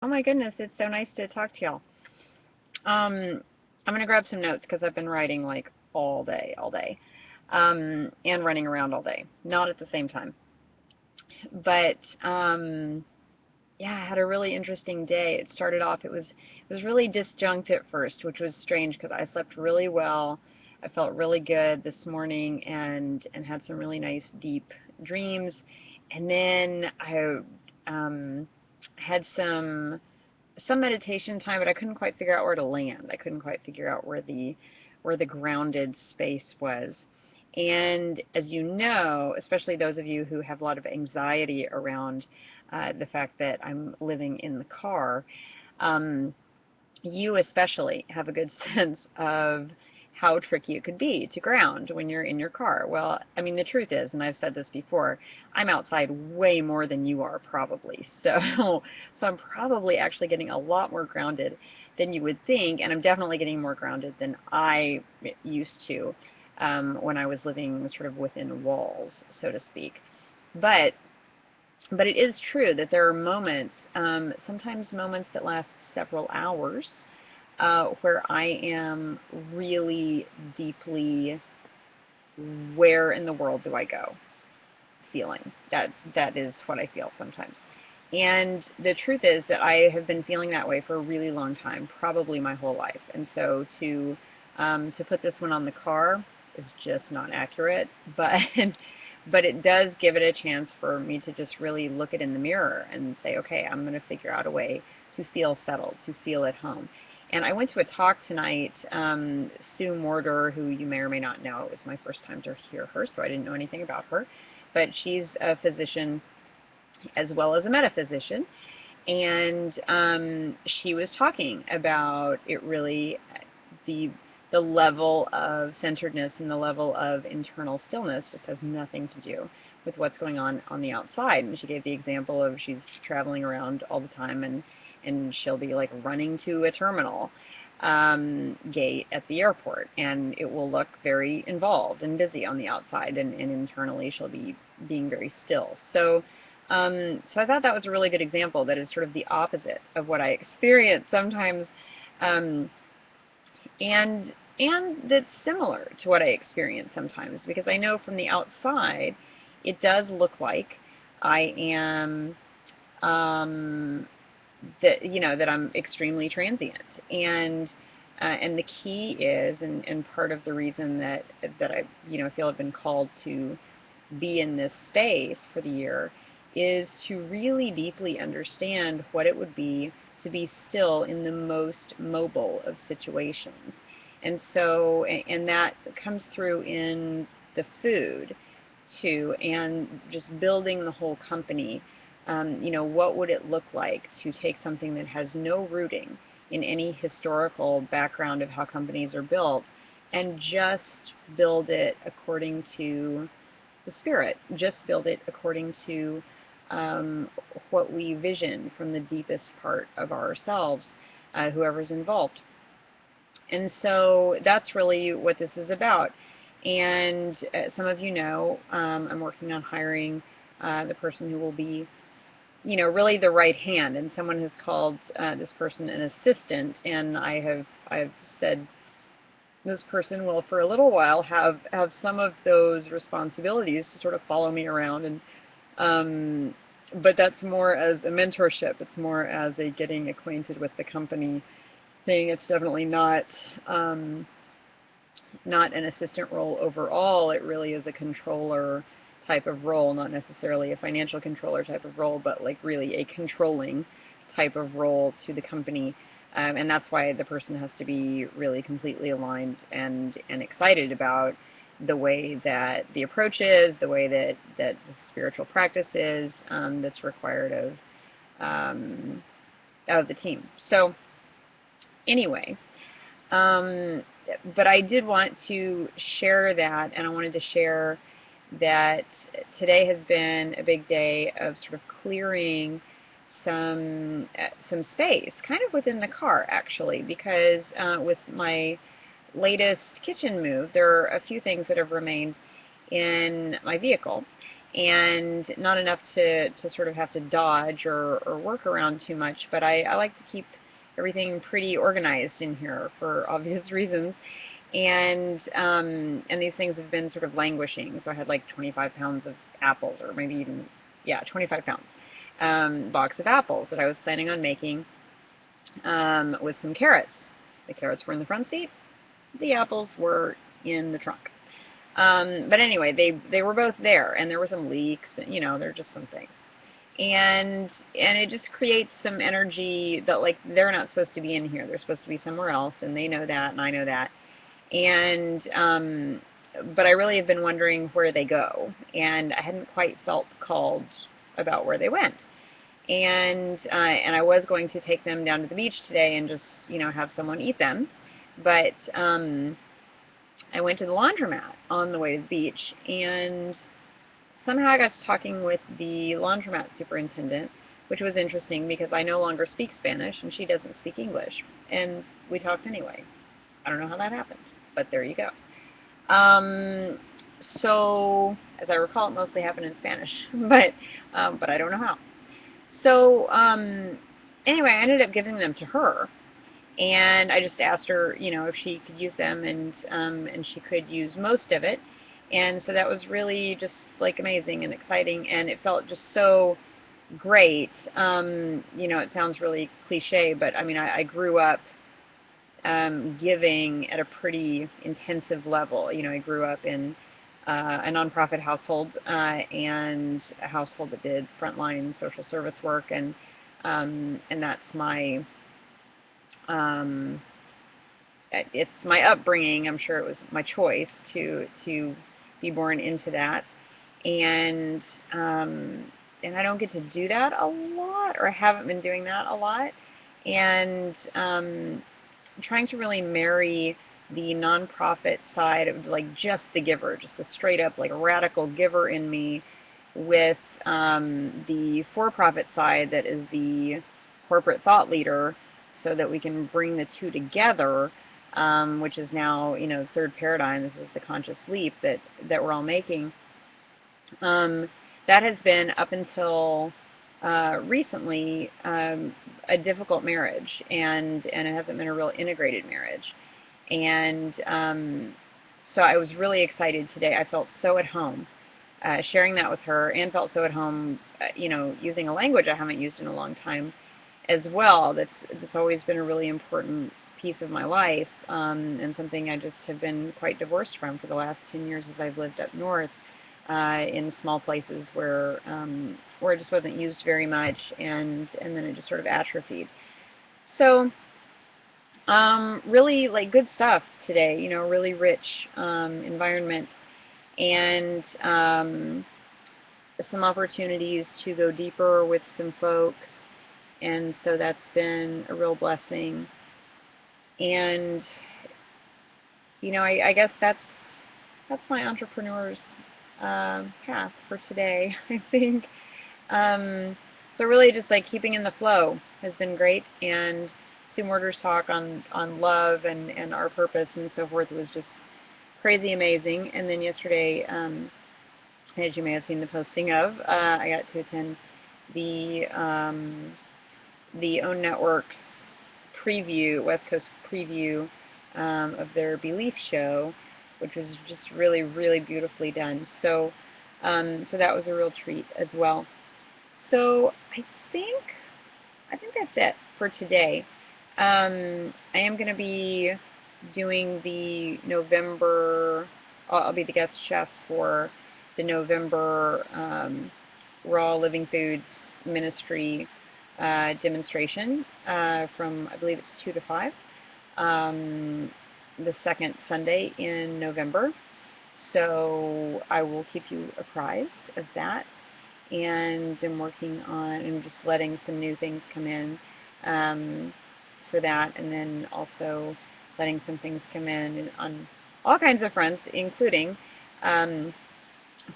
Oh my goodness, it's so nice to talk to y'all. I'm gonna grab some notes because I've been writing like all day, and running around all day. Not at the same time, but yeah, I had a really interesting day. It started off, it was really disjunct at first, which was strange because I slept really well. I felt really good this morning and had some really nice deep dreams. And then I had some meditation time, but I couldn't quite figure out where to land. I couldn't quite figure out where the grounded space was. And as you know, especially those of you who have a lot of anxiety around the fact that I'm living in the car, um, you especially have a good sense of how tricky it could be to ground when you're in your car. Well, I mean, the truth is, and I've said this before, I'm outside way more than you are probably. So I'm probably actually getting a lot more grounded than you would think, and I'm definitely getting more grounded than I used to when I was living sort of within walls, so to speak. But but it is true that there are moments, sometimes moments that last several hours, where I am really deeply, where in the world do I go? Feeling that is what I feel sometimes. And the truth is that I have been feeling that way for a really long time, probably my whole life. And so to put this one on the car is just not accurate, but but it does give it a chance for me to just really look it in the mirror and say, okay, I'm going to figure out a way to feel settled, to feel at home. And I went to a talk tonight. Sue Morder, who you may or may not know, it was my first time to hear her, so I didn't know anything about her. But she's a physician as well as a metaphysician. And she was talking about it really, the the level of centeredness and the level of internal stillness just has nothing to do with what's going on the outside. And she gave the example of she's traveling around all the time and she'll be like running to a terminal gate at the airport, and it will look very involved and busy on the outside, and internally she'll be being very still. So I thought that was a really good example that is sort of the opposite of what I experience sometimes, um, and that's similar to what I experience sometimes, because I know from the outside it does look like I am that I'm extremely transient, and the key is, and part of the reason that I feel I've been called to be in this space for the year is to really deeply understand what it would be to be still in the most mobile of situations. And so, and that comes through in the food too, and just building the whole company. What would it look like to take something that has no rooting in any historical background of how companies are built and just build it according to the spirit, just build it according to what we vision from the deepest part of ourselves, whoever's involved. And so that's really what this is about. And some of you know, I'm working on hiring the person who will be, really the right hand. And someone has called this person an assistant, and I've said this person will, for a little while, have some of those responsibilities to sort of follow me around, and but that's more as a mentorship. It's more as a getting acquainted with the company thing. It's definitely not an assistant role overall. It really is a controller type of role, not necessarily a financial controller type of role, but like really a controlling type of role to the company. And that's why the person has to be really completely aligned and excited about the way that the approach is, the way that the spiritual practice is, that's required of the team. So anyway, but I did want to share that, and I wanted to share that today has been a big day of sort of clearing some space, kind of within the car actually, because with my latest kitchen move, there are a few things that have remained in my vehicle, and not enough to sort of have to dodge or work around too much, but I like to keep everything pretty organized in here for obvious reasons. And these things have been sort of languishing. So I had like 25 pounds of apples, or maybe even, yeah, 25 pounds box of apples that I was planning on making with some carrots. The carrots were in the front seat. The apples were in the trunk. But anyway, they were both there, and there were some leaks. You know, there are just some things, and it just creates some energy that, like, they're not supposed to be in here. They're supposed to be somewhere else, and they know that, and I know that. And but I really have been wondering where they go, and I hadn't quite felt called about where they went. And I was going to take them down to the beach today and just, you know, have someone eat them, but I went to the laundromat on the way to the beach, and somehow I got to talking with the laundromat superintendent, which was interesting because I no longer speak Spanish and she doesn't speak English, and we talked anyway. I don't know how that happened, but there you go. So, as I recall, it mostly happened in Spanish, but I don't know how. So, anyway, I ended up giving them to her, and I just asked her, you know, if she could use them, and she could use most of it, and so that was really just like amazing and exciting, and it felt just so great. You know, it sounds really cliche, but I mean, I grew up giving at a pretty intensive level. You know, I grew up in a nonprofit household, and a household that did frontline social service work, and that's my it's my upbringing. I'm sure it was my choice to be born into that, and I don't get to do that a lot, or I haven't been doing that a lot, and trying to really marry the nonprofit side of, like, just the giver, just the straight up, like, radical giver in me, with the for-profit side that is the corporate thought leader, so that we can bring the two together, which is now, you know, third paradigm. This is the conscious leap that we're all making. That has been, up until recently, a difficult marriage, and it hasn't been a real integrated marriage. And so I was really excited today. I felt so at home sharing that with her, and felt so at home, you know, using a language I haven't used in a long time as well. That's always been a really important piece of my life, and something I just have been quite divorced from for the last 10 years as I've lived up north, in small places where it just wasn't used very much, and then it just sort of atrophied. So really, like, good stuff today, you know, really rich environment, and some opportunities to go deeper with some folks, and so that's been a real blessing. And, you know, I guess that's my entrepreneur's path for today, I think. So really just, like, keeping in the flow has been great, and Sue Morter's talk on love and our purpose and so forth was just crazy amazing. And then yesterday, as you may have seen the posting of, I got to attend the OWN Network's preview, West Coast preview, of their Belief show, which was just really, really beautifully done. So so that was a real treat as well. So I think that's it for today. I am going to be doing the November, I'll be the guest chef for the November Raw Living Foods Ministry demonstration from, I believe it's 2 to 5, the second Sunday in November. So I will keep you apprised of that, and I'm working on and just letting some new things come in for that, and then also letting some things come in on all kinds of fronts, including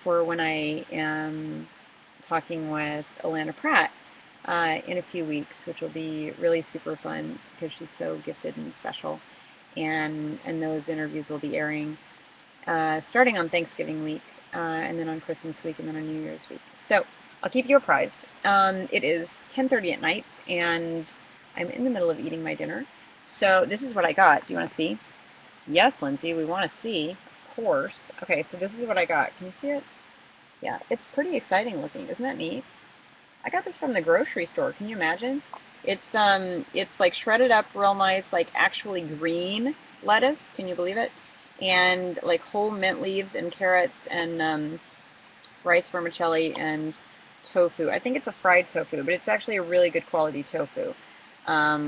for when I am talking with Alana Pratt in a few weeks, which will be really super fun because she's so gifted and special. And those interviews will be airing starting on Thanksgiving week and then on Christmas week, and then on New Year's week. So I'll keep you apprised. It is 10:30 at night, and I'm in the middle of eating my dinner. So this is what I got. Do you want to see? Yes, Lindsay, we want to see, of course. Okay, so this is what I got. Can you see it? Yeah, it's pretty exciting looking. Isn't that neat? I got this from the grocery store. Can you imagine? It's like shredded up real nice, like actually green lettuce. Can you believe it? And like whole mint leaves and carrots and rice vermicelli and tofu. I think it's a fried tofu, but it's actually a really good quality tofu,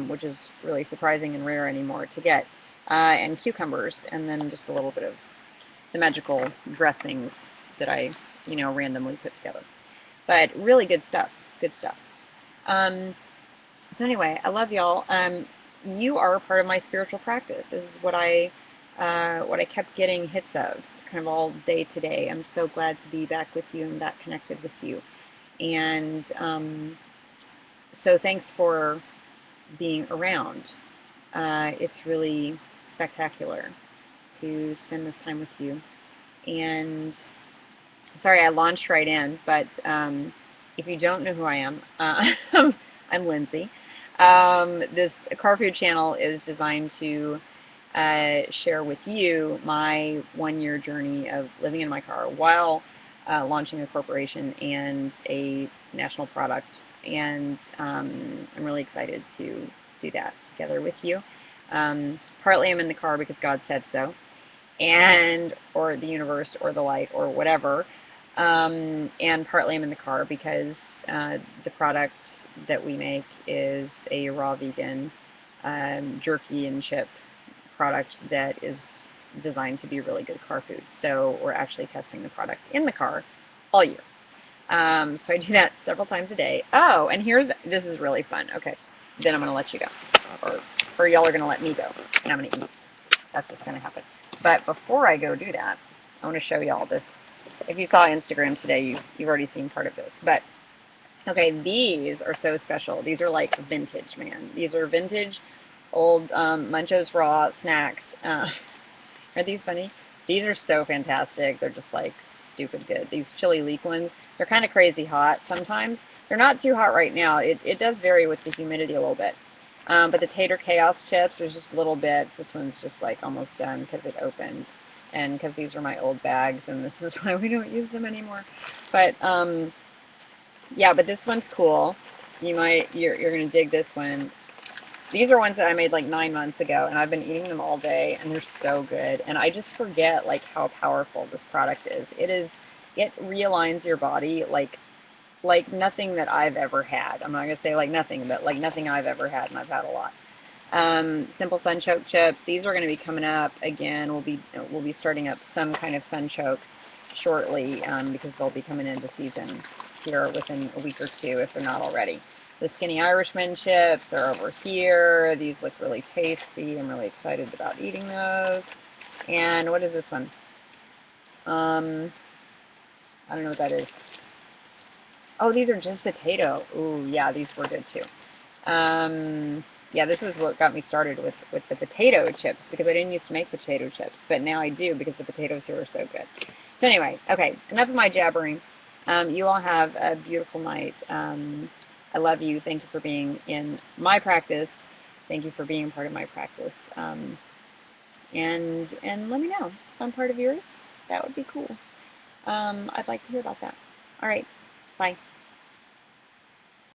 which is really surprising and rare anymore to get. And cucumbers, and then just a little bit of the magical dressings that I, randomly put together. But really good stuff. Good stuff. So anyway, I love y'all. You are a part of my spiritual practice. This is what I kept getting hits of, kind of all day today. I'm so glad to be back with you and back connected with you. And so thanks for being around. It's really spectacular to spend this time with you. And sorry, I launched right in, but if you don't know who I am, I'm Lindsay. This car food channel is designed to share with you my 1-year journey of living in my car while launching a corporation and a national product. And I'm really excited to do that together with you. Partly I'm in the car because God said so, and or the universe or the light or whatever. And partly I'm in the car because the product that we make is a raw vegan jerky and chip product that is designed to be really good car food. So we're actually testing the product in the car all year. So I do that several times a day. Oh, and this is really fun. Okay, then I'm going to let you go. Or y'all are going to let me go, and I'm going to eat. That's what's going to happen. But before I go do that, I want to show y'all this. If you saw Instagram today, you've already seen part of this. But, okay, these are so special. These are like vintage, man. These are vintage, old MUNCHOS Raw snacks. Are these funny? These are so fantastic. They're just like stupid good. These chili leek ones, they're kind of crazy hot sometimes. They're not too hot right now. It does vary with the humidity a little bit. But the Tater Chaos chips, there's just a little bit. This one's just like almost done because it opened. And because these are my old bags, and this is why we don't use them anymore. But, yeah, but this one's cool. You're going to dig this one. These are ones that I made like 9 months ago, and I've been eating them all day, and they're so good. And I just forget like how powerful this product is. It realigns your body like nothing that I've ever had. I'm not going to say like nothing, but like nothing I've ever had, and I've had a lot. Simple Sunchoke chips. These are going to be coming up again. We'll be starting up some kind of Sunchokes shortly because they'll be coming into season here within a week or two if they're not already. The Skinny Irishman chips are over here. These look really tasty. I'm really excited about eating those. And what is this one? I don't know what that is. Oh, these are just potato. Ooh, yeah, these were good too. Yeah, this is what got me started with the potato chips, because I didn't used to make potato chips, but now I do because the potatoes here are so good. So anyway, okay, enough of my jabbering. You all have a beautiful night. I love you. Thank you for being in my practice. Thank you for being a part of my practice. And let me know if I'm part of yours. That would be cool. I'd like to hear about that. All right, bye.